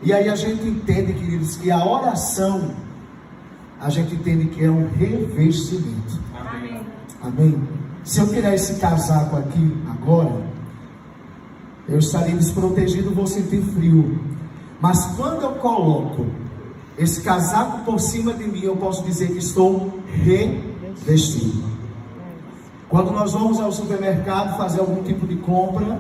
E aí a gente entende, queridos, que a oração, a gente entende que é um revestimento. Amém. Amém? Se eu tirar esse casaco aqui agora, eu estarei desprotegido, vou sentir frio. Mas quando eu coloco esse casaco por cima de mim, eu posso dizer que estou revestido. Quando nós vamos ao supermercado fazer algum tipo de compra,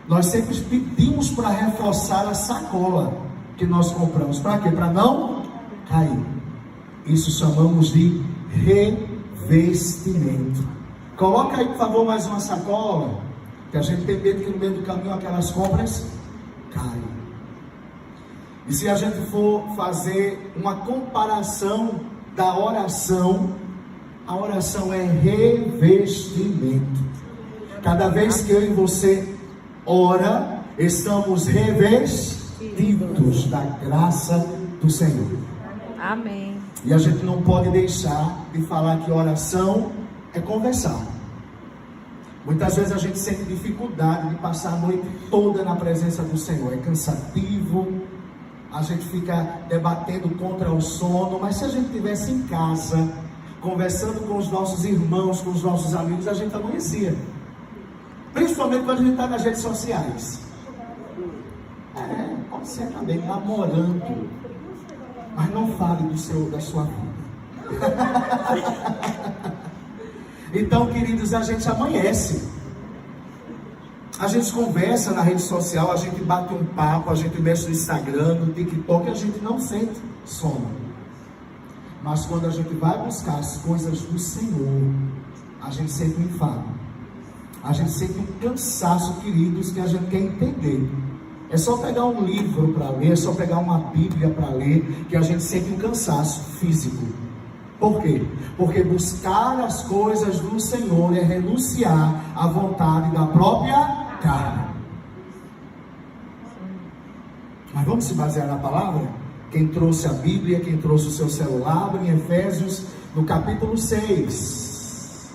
nós sempre pedimos para reforçar a sacola que nós compramos. Para quê? Para não cair. Isso chamamos de revestimento. Coloca aí, por favor, mais uma sacola, que a gente tem medo que no meio do caminho aquelas compras caem. E se a gente for fazer uma comparação da oração, a oração é revestimento. Cada vez que eu e você ora, estamos revestidos da graça do Senhor. Amém. E a gente não pode deixar de falar que oração é conversar. Muitas vezes a gente sente dificuldade de passar a noite toda na presença do Senhor. É cansativo, a gente fica debatendo contra o sono. Mas se a gente estivesse em casa, conversando com os nossos irmãos, com os nossos amigos, a gente amanhecia. Principalmente quando a gente está nas redes sociais. Pode ser também namorando. Mas não fale da sua vida. Então, queridos, a gente amanhece. A gente conversa na rede social, a gente bate um papo, a gente mexe no Instagram, no TikTok, a gente não sente sono. Mas quando a gente vai buscar as coisas do Senhor, a gente sente um enfado. A gente sente um cansaço, queridos, que a gente quer entender. É só pegar um livro para ler, é só pegar uma Bíblia para ler, que a gente sente um cansaço físico. Por quê? Porque buscar as coisas do Senhor é renunciar à vontade da própria carne. Mas vamos se basear na palavra? Quem trouxe a Bíblia, quem trouxe o seu celular, abre em Efésios, no capítulo 6,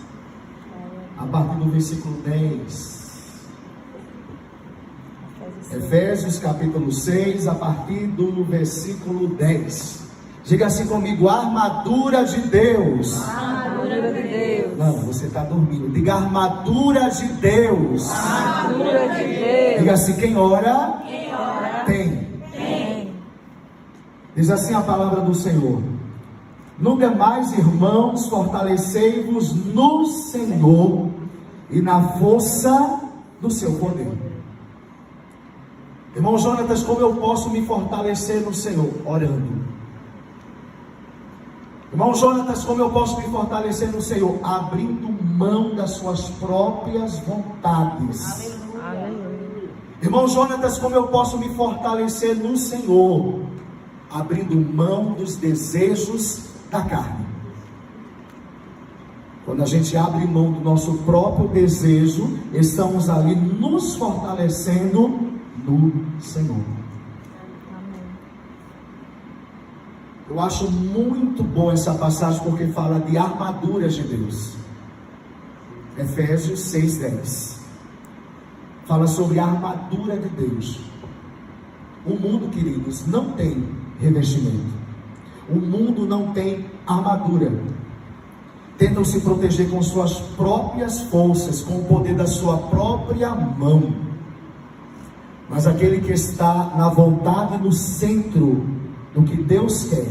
a partir do versículo 10. Efésios capítulo 6, a partir do versículo 10. Diga assim comigo: armadura de Deus. Armadura de Deus. Não, você está dormindo. Diga armadura de Deus. Armadura de Deus. Diga assim: quem ora, Tem. Diz assim a palavra do Senhor: no demais, irmãos, fortalecei-vos no Senhor e na força do seu poder. Irmão Jonatas, como eu posso me fortalecer no Senhor? Orando. Irmão Jonatas, como eu posso me fortalecer no Senhor? Abrindo mão das suas próprias vontades. Aleluia. Irmão Jonatas, como eu posso me fortalecer no Senhor? Abrindo mão dos desejos da carne. Quando a gente abre mão do nosso próprio desejo, estamos ali nos fortalecendo no Senhor. Eu acho muito bom essa passagem porque fala de armaduras de Deus. Efésios 6:10 fala sobre a armadura de Deus. O mundo, queridos, não tem revestimento. O mundo não tem armadura. Tentam se proteger com suas próprias forças, com o poder da sua própria mão. Mas aquele que está na vontade, no centro do que Deus quer,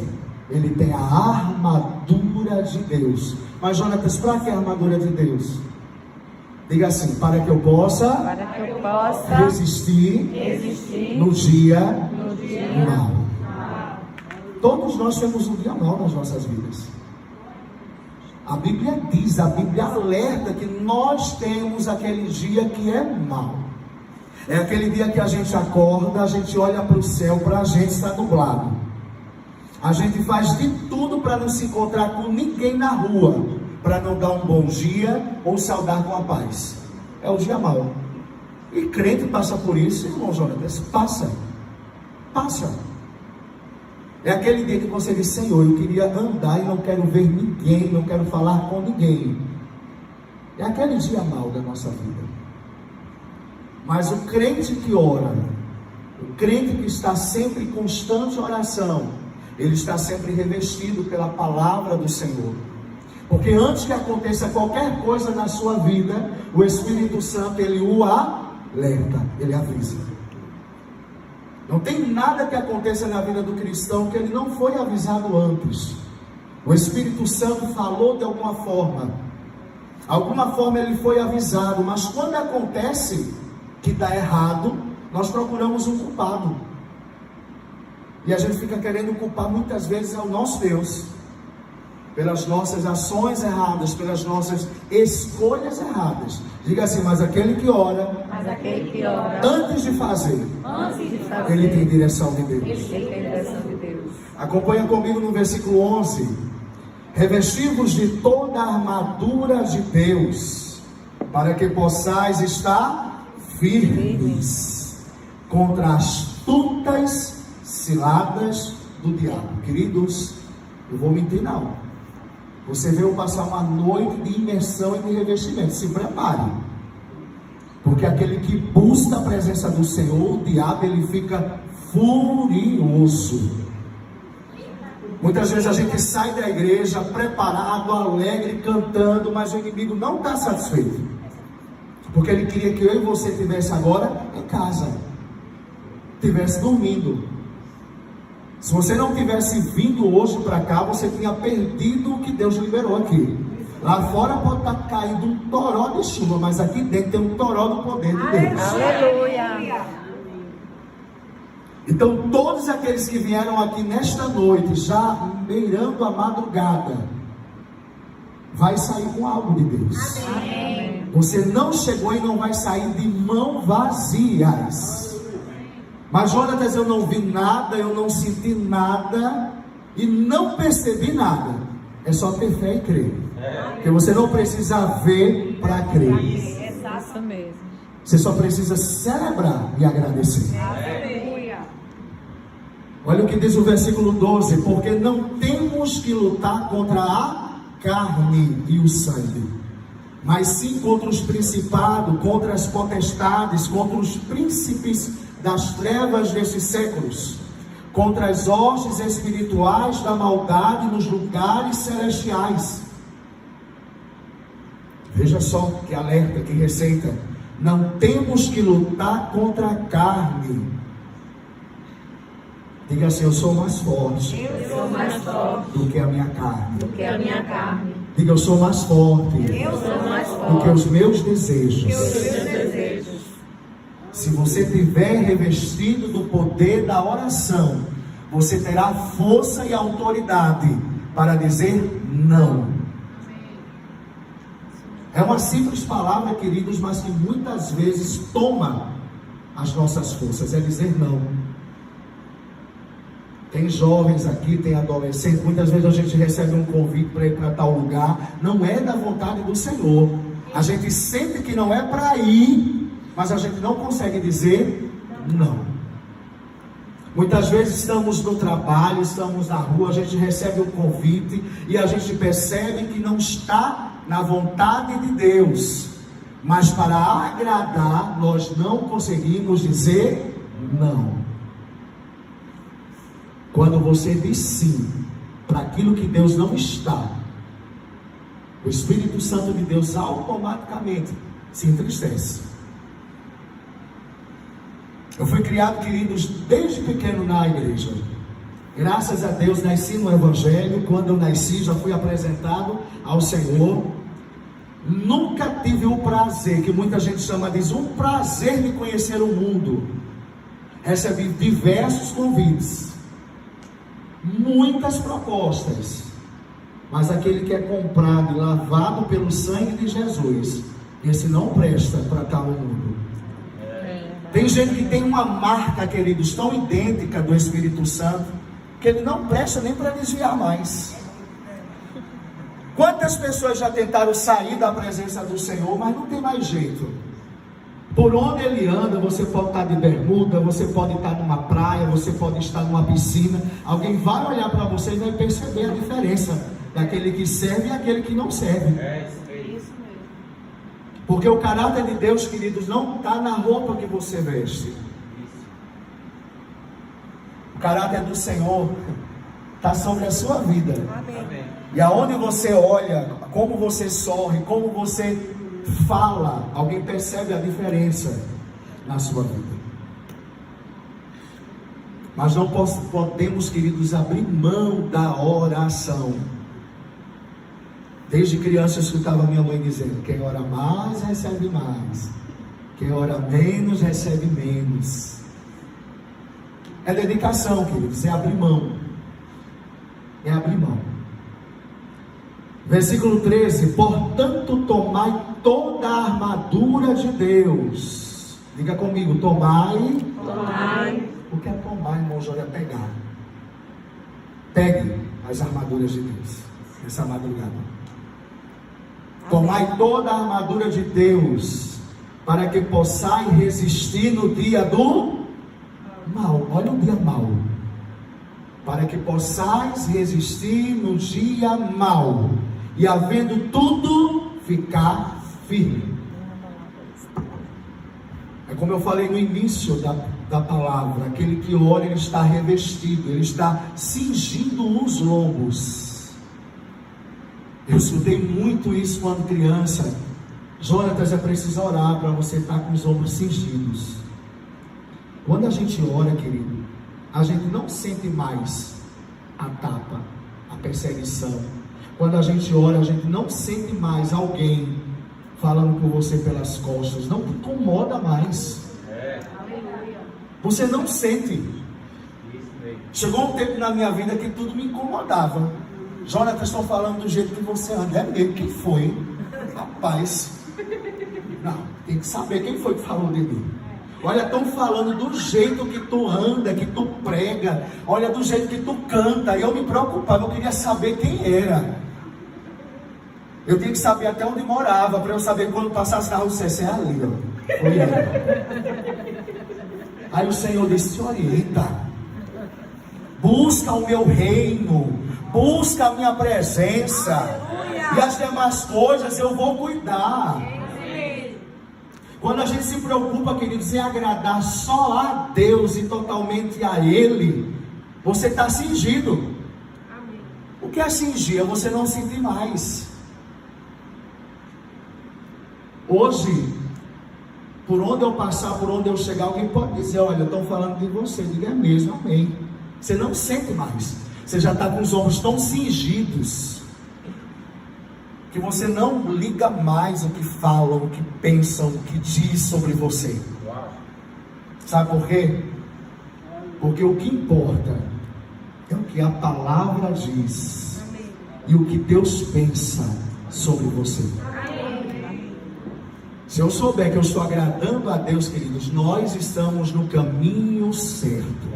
ele tem a armadura de Deus. Mas Jonatas, para que a armadura de Deus? Diga assim: para que eu possa resistir no dia mal. Todos nós temos um dia mal nas nossas vidas. A Bíblia diz, a Bíblia alerta que nós temos aquele dia que é mau. É aquele dia que a gente acorda, a gente olha para o céu, para a gente está nublado. A gente faz de tudo para não se encontrar com ninguém na rua, para não dar um bom dia ou saudar com a paz. É o dia mau. E crente passa por isso, irmão Jonatas, passa. É aquele dia que você diz: Senhor, eu queria andar e não quero ver ninguém, não quero falar com ninguém. É aquele dia mau da nossa vida. Mas o crente que ora, O crente que está sempre em constante oração, ele está sempre revestido pela palavra do Senhor. Porque antes que aconteça qualquer coisa na sua vida, o Espírito Santo, ele o alerta, ele avisa. Não tem nada que aconteça na vida do cristão que ele não foi avisado antes. O Espírito Santo falou de alguma forma ele foi avisado, mas quando acontece que dá errado, nós procuramos um culpado. E a gente fica querendo culpar muitas vezes ao nosso Deus, pelas nossas ações erradas, pelas nossas escolhas erradas. Diga assim, mas aquele que ora, antes de fazer, ele tem direção de Deus. Acompanha comigo no versículo 11. Revestivos de toda a armadura de Deus, para que possais estar firmes contra as astutas ciladas do diabo. Queridos, eu vou mentir não. Você veio passar uma noite de imersão e de revestimento. Se prepare, porque aquele que busca a presença do Senhor, o diabo, ele fica furioso. Muitas vezes a gente sai da igreja preparado, alegre, cantando, mas o inimigo não está satisfeito, porque ele queria que eu e você estivesse agora em casa, estivesse dormindo. Se você não tivesse vindo hoje para cá, você tinha perdido o que Deus liberou aqui. Lá fora pode estar caindo um toró de chuva, mas aqui dentro tem um toró do poder de Deus. Aleluia! Então todos aqueles que vieram aqui nesta noite, já beirando a madrugada, vai sair com algo de Deus. Amém. Você não chegou e não vai sair de mãos vazias. Mas Jonatas, eu não vi nada, eu não senti nada e não percebi nada. É só ter fé e crer. Porque você não precisa ver para crer. Exato mesmo. Você só precisa celebrar e agradecer. Olha o que diz o versículo 12: porque não temos que lutar contra a carne e o sangue, mas sim contra os principados, contra as potestades, contra os príncipes das trevas desses séculos, contra as hostes espirituais da maldade nos lugares celestiais. Veja só que alerta, que receita. Não temos que lutar contra a carne. Diga assim, eu sou mais forte do que a minha carne. Diga, eu sou mais forte do que os meus desejos. Se você tiver revestido do poder da oração, você terá força e autoridade para dizer não. É uma simples palavra, queridos, mas que muitas vezes toma as nossas forças. É dizer não. Tem jovens aqui, tem adolescentes. Muitas vezes a gente recebe um convite para ir para tal lugar. Não é da vontade do Senhor. A gente sente que não é para ir, mas a gente não consegue dizer não. Muitas vezes estamos no trabalho, estamos na rua, a gente recebe um convite e a gente percebe que não está na vontade de Deus, mas para agradar nós não conseguimos dizer não. Quando você diz sim para aquilo que Deus não está, o Espírito Santo de Deus automaticamente se entristece. Eu fui criado, queridos, desde pequeno na igreja. Graças a Deus nasci no Evangelho. Quando eu nasci já fui apresentado ao Senhor. Nunca tive o prazer, que muita gente chama de um prazer de conhecer o mundo. Recebi diversos convites, muitas propostas, mas aquele que é comprado e lavado pelo sangue de Jesus, esse não presta para estar no mundo. Tem gente que tem uma marca, queridos, tão idêntica do Espírito Santo, que ele não presta nem para desviar mais. Quantas pessoas já tentaram sair da presença do Senhor, mas não tem mais jeito. Por onde ele anda, você pode estar de bermuda, você pode estar numa praia, você pode estar numa piscina. Alguém vai olhar para você e vai perceber a diferença daquele que serve e aquele que não serve. Porque o caráter de Deus, queridos, não está na roupa que você veste. O caráter do Senhor está sobre a sua vida. Amém. E aonde você olha, como você sorri, como você fala, alguém percebe a diferença na sua vida. Mas não podemos, queridos, abrir mão da oração. Desde criança eu escutava minha mãe dizendo: quem ora mais, recebe mais. Quem ora menos, recebe menos. É dedicação, queridos, é abrir mão. É abrir mão. Versículo 13: portanto, tomai toda a armadura de Deus. Diga comigo: tomai. O que é tomar, irmãos? Olha, pegar. Pegue as armaduras de Deus nessa madrugada. Tomai toda a armadura de Deus, para que possais resistir no dia do mal. Olha o dia mal. Para que possais resistir no dia mal, e havendo tudo, ficar firme. É como eu falei no início da palavra: aquele que ora, ele está revestido, ele está cingindo os lombos. Eu escutei muito isso quando criança. Jonatas, é preciso orar para você estar com os ombros cingidos. Quando a gente ora, querido, a gente não sente mais a tapa, a perseguição. Quando a gente ora, a gente não sente mais alguém falando com você pelas costas. Não te incomoda mais. Você não sente. Chegou um tempo na minha vida que tudo me incomodava. Jonatas, estão falando do jeito que você anda. É mesmo? Quem foi? Rapaz, não, tem que saber quem foi que falou de mim. Olha, estão falando do jeito que tu anda, que tu prega. Olha, do jeito que tu canta. E eu me preocupava, eu queria saber quem era. Eu tinha que saber até onde morava, para eu saber quando passasse na rua, você é ali, ó. Foi ela. Aí o Senhor disse: te orienta. Busca o meu reino. Busca a minha presença. Aleluia. E as demais coisas eu vou cuidar. Quando a gente se preocupa, queridos, em agradar só a Deus e totalmente a Ele, você está cingido. Amém. O que é cingir? É você não sentir mais. Hoje, por onde eu passar, por onde eu chegar, alguém pode dizer: olha, estão falando de você. Diga: é mesmo, amém. Você não sente mais. Você já está com os ombros tão cingidos que você não liga mais o que falam, o que pensam, o que diz sobre você. Sabe por quê? Porque o que importa é o que a palavra diz e o que Deus pensa sobre você. Se eu souber que eu estou agradando a Deus, queridos, nós estamos no caminho certo.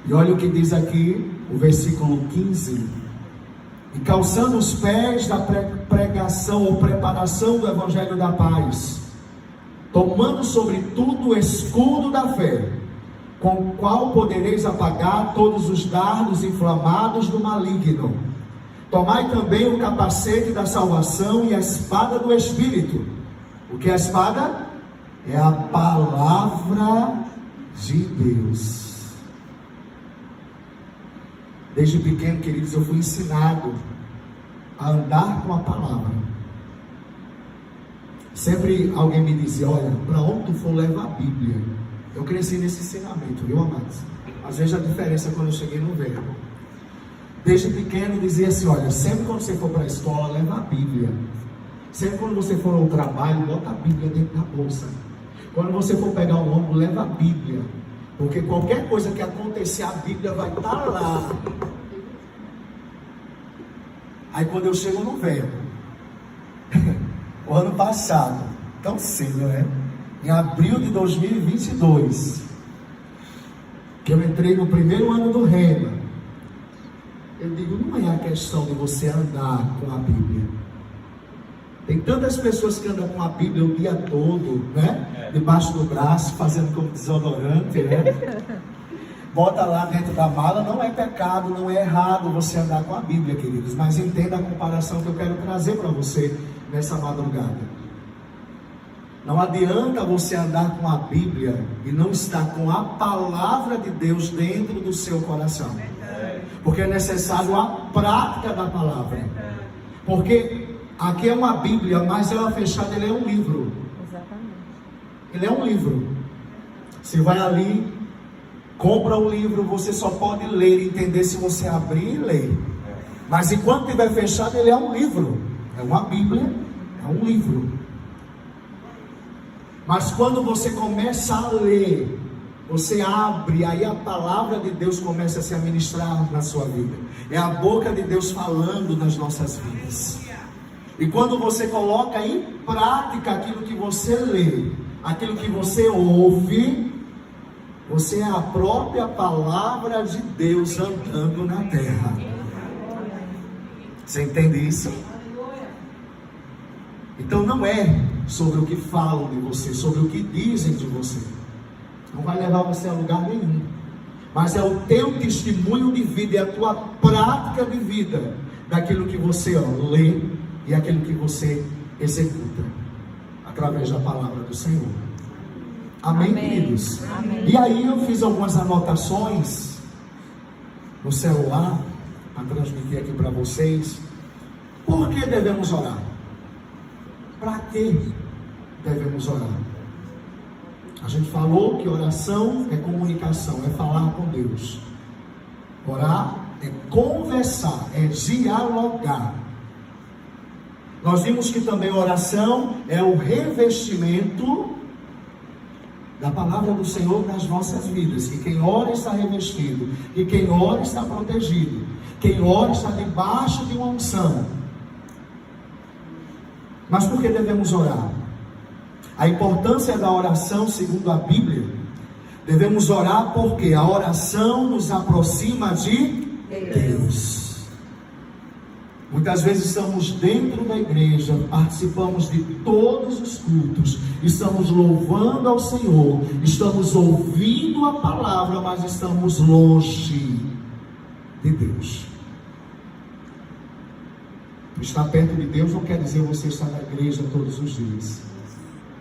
E olha o que diz aqui o versículo 15: e calçando os pés da pregação ou preparação do Evangelho da Paz, tomando sobretudo o escudo da fé, com o qual podereis apagar todos os dardos inflamados do maligno. Tomai também o capacete da salvação e a espada do Espírito. O que é a espada? É a palavra de Deus. Desde pequeno, queridos, eu fui ensinado a andar com a palavra. Sempre alguém me dizia: olha, para onde tu for, leva a Bíblia. Eu cresci nesse ensinamento, viu, amados? Às vezes a diferença é quando eu cheguei no verbo. Desde pequeno dizia assim: olha, sempre quando você for para a escola, leva a Bíblia. Sempre quando você for ao trabalho, bota a Bíblia dentro da bolsa. Quando você for pegar um ônibus, leva a Bíblia. Porque qualquer coisa que acontecer, a Bíblia vai estar lá. Aí quando eu chego no verbo, o ano passado, tão cedo, né? Em abril de 2022, que eu entrei no primeiro ano do Rema, eu digo: não é a questão de você andar com a Bíblia. Tem tantas pessoas que andam com a Bíblia o dia todo, né? Debaixo do braço, fazendo como desodorante, né? Bota lá dentro da mala. Não é pecado, não é errado você andar com a Bíblia, queridos. Mas entenda a comparação que eu quero trazer para você nessa madrugada. Não adianta você andar com a Bíblia e não estar com a palavra de Deus dentro do seu coração. Porque é necessário a prática da palavra. Porque aqui é uma Bíblia, mas ela fechada, ele é um livro. Exatamente. Ele é um livro. Você vai ali, compra o livro, você só pode ler e entender se você abrir e ler. Mas enquanto estiver fechado, ele é um livro. É uma Bíblia, é um livro. Mas quando você começa a ler, você abre, aí a palavra de Deus começa a se ministrar na sua vida. É a boca de Deus falando nas nossas vidas. E quando você coloca em prática aquilo que você lê, aquilo que você ouve, você é a própria palavra de Deus andando na terra. Você entende isso? Então não é sobre o que falam de você, sobre o que dizem de você. Não vai levar você a lugar nenhum. Mas é o teu testemunho de vida, é a tua prática de vida, daquilo que você lê e aquilo que você executa, através da palavra do Senhor. Amém, queridos? Amém. E aí eu fiz algumas anotações no celular, para transmitir aqui para vocês. Por que devemos orar? Para que devemos orar? A gente falou que oração é comunicação, é falar com Deus. Orar é conversar, é dialogar. Nós vimos que também oração é o revestimento da palavra do Senhor nas nossas vidas. Que quem ora está revestido, que quem ora está protegido, quem ora está debaixo de uma unção. Mas por que devemos orar? A importância da oração, segundo a Bíblia, devemos orar porque a oração nos aproxima de Deus. Muitas vezes estamos dentro da igreja, participamos de todos os cultos, estamos louvando ao Senhor, estamos ouvindo a palavra, mas estamos longe de Deus. Estar perto de Deus não quer dizer você estar na igreja todos os dias.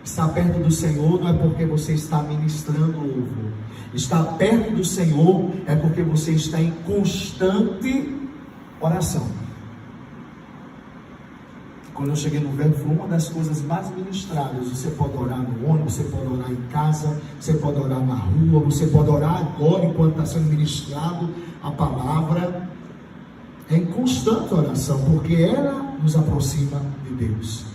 Estar perto do Senhor não é porque você está ministrando louvor. Estar perto do Senhor é porque você está em constante oração. Quando eu cheguei no verbo, foi uma das coisas mais ministradas. Você pode orar no ônibus, você pode orar em casa, você pode orar na rua, você pode orar agora enquanto está sendo ministrado a palavra. É em constante oração, porque ela nos aproxima de Deus.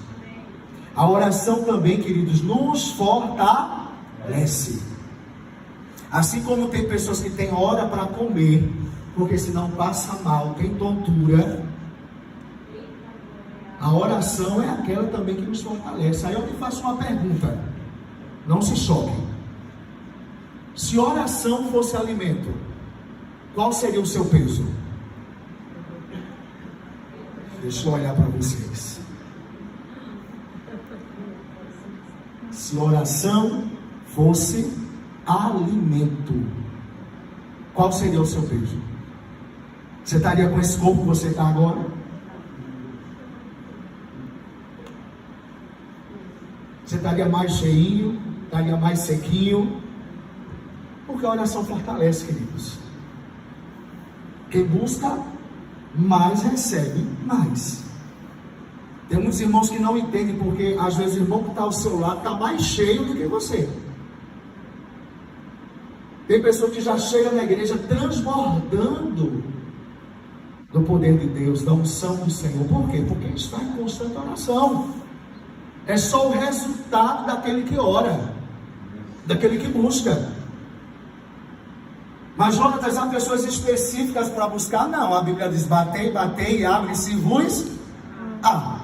A oração também, queridos, nos fortalece. Assim como tem pessoas que têm hora para comer, porque senão passa mal, tem tontura. A oração é aquela também que nos fortalece. Aí eu te faço uma pergunta, não se choque. Se oração fosse alimento, qual seria o seu peso? Deixa eu olhar para vocês. Se oração fosse alimento, qual seria o seu peso? Você estaria com esse corpo que você está agora? Você estaria mais cheinho? Estaria mais sequinho? Porque a oração fortalece, queridos. Quem busca mais recebe mais. Tem muitos irmãos que não entendem, porque às vezes o irmão que está ao seu lado está mais cheio do que você. Tem pessoa que já chega na igreja transbordando do poder de Deus, da unção do Senhor. Por quê? Porque está em constante oração. É só o resultado daquele que ora, daquele que busca. Mas Jonatas, há pessoas específicas para buscar? Não, a Bíblia diz: batei, batei e abre-se vos abre.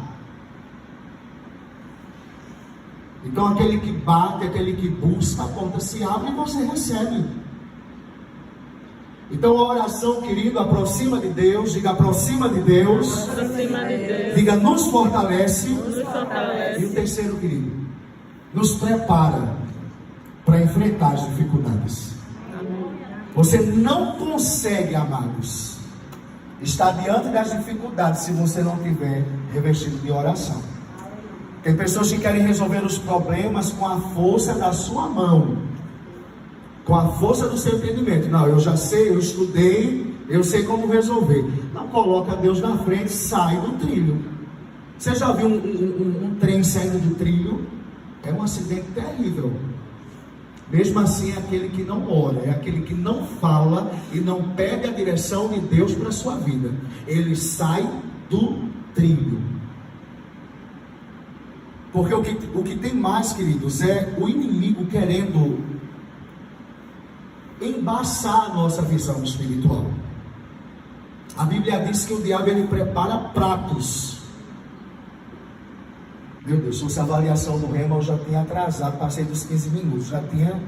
Então aquele que bate, aquele que busca, a porta se abre e você recebe. Então a oração, querido, aproxima de Deus. Diga: aproxima de Deus. Aproxima de Deus. Diga: nos fortalece. Nos fortalece. E o terceiro, querido, nos prepara para enfrentar as dificuldades. Você não consegue, amados, estar diante das dificuldades se você não tiver revestido de oração. Tem pessoas que querem resolver os problemas com a força da sua mão, com a força do seu entendimento. Não, eu já sei, eu estudei, eu sei como resolver. Não, coloca Deus na frente, sai do trilho. Você já viu um trem saindo do trilho? É um acidente terrível. Mesmo assim, é aquele que não ora, é aquele que não fala e não pede a direção de Deus para a sua vida. Ele sai do trilho. Porque o que tem mais, queridos, é o inimigo querendo embaçar a nossa visão espiritual. A Bíblia diz que o diabo ele prepara pratos. Meu Deus, se fosse a avaliação do rema, eu já tinha atrasado, passei dos 15 minutos, já tinha...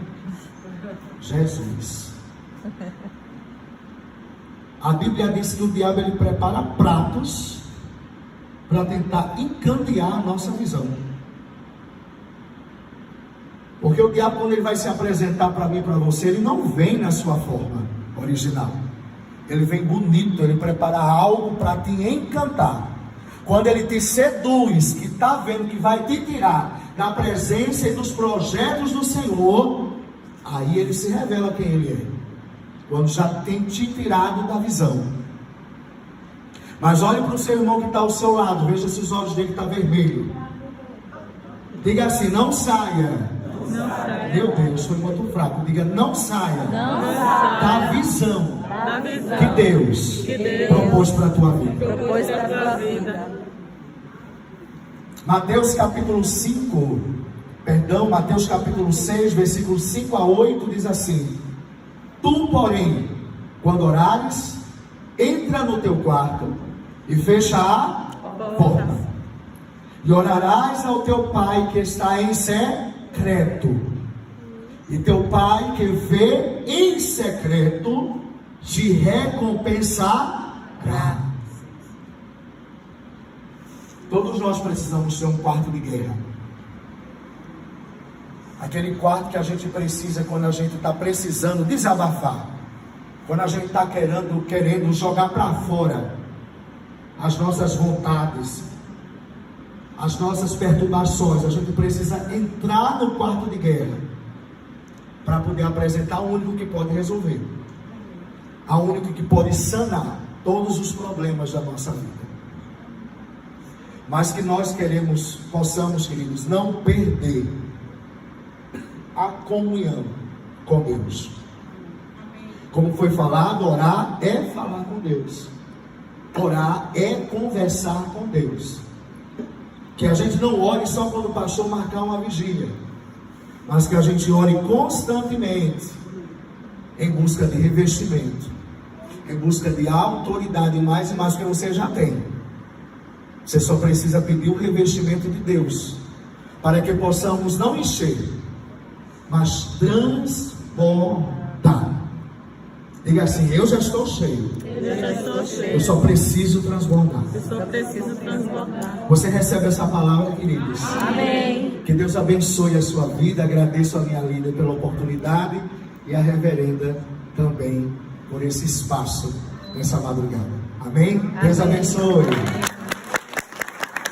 Jesus. A Bíblia diz que o diabo ele prepara pratos para tentar encandear a nossa visão. Porque o diabo, quando ele vai se apresentar para mim e para você, ele não vem na sua forma original. Ele vem bonito, ele prepara algo para te encantar. Quando ele te seduz, que está vendo que vai te tirar da presença e dos projetos do Senhor, aí ele se revela quem ele é. Quando já tem te tirado da visão. Mas olhe para o seu irmão que está ao seu lado, veja se os olhos dele estão vermelhos. Diga assim, não saia. Não saia. Meu Deus, foi muito fraco. Diga, não saia, da visão que Deus propôs para a tua vida. Propôs para a tua vida. Mateus capítulo 6, versículos 5 a 8, diz assim: Tu, porém, quando orares, entra no teu quarto e fecha a porta. E orarás ao teu Pai que está em secreto. E teu Pai que vê em secreto te recompensará. Todos nós precisamos ter um quarto de guerra. Aquele quarto que a gente precisa quando a gente está precisando desabafar. Quando a gente está querendo jogar para fora as nossas vontades, as nossas perturbações. A gente precisa entrar no quarto de guerra para poder apresentar o único que pode resolver, a único que pode sanar todos os problemas da nossa vida. Mas que nós possamos, queridos, não perder a comunhão com Deus. Como foi falado, orar é falar com Deus. Orar é conversar com Deus. Que a gente não ore só quando o pastor marcar uma vigília, mas que a gente ore constantemente em busca de revestimento, em busca de autoridade mais e mais que você já tem. Você só precisa pedir o revestimento de Deus, para que possamos não encher, mas transbordar. Diga assim, eu já estou cheio. Eu só preciso transbordar. Você recebe essa palavra, queridos? Amém. Que Deus abençoe a sua vida. Agradeço a minha líder pela oportunidade e a reverenda também por esse espaço nessa madrugada. Amém? Deus abençoe.